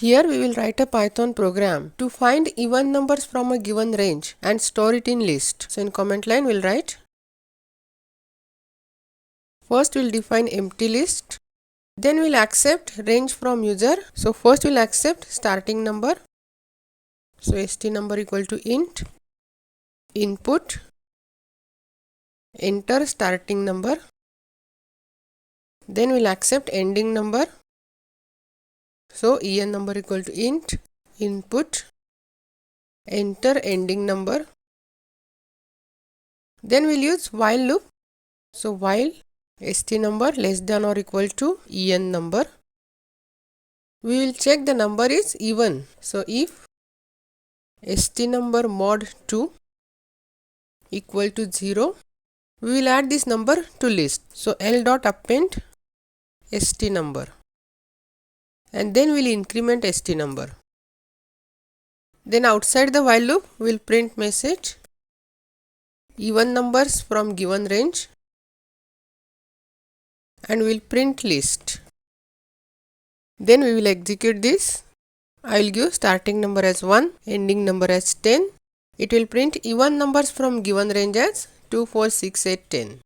Here we will write a Python program to find even numbers from a given range and store it in list. So in comment line we'll write, first we'll define empty list, then we'll accept range from user. So first we'll accept starting number. So st number equal to int, input, enter starting number. Then we'll accept ending number. So en number equal to int, input, enter ending number. Then we'll use while loop. So while st number less than or equal to en number, we will check the number is even. So if st number mod 2 equal to 0, we will add this number to list. So l dot append st number, and then we'll increment st number. Then outside the while loop we'll print message even numbers from given range, and we'll print list. Then we will execute this. I will give starting number as 1, ending number as 10. It will print even numbers from given range as 2, 4, 6, 8, 10.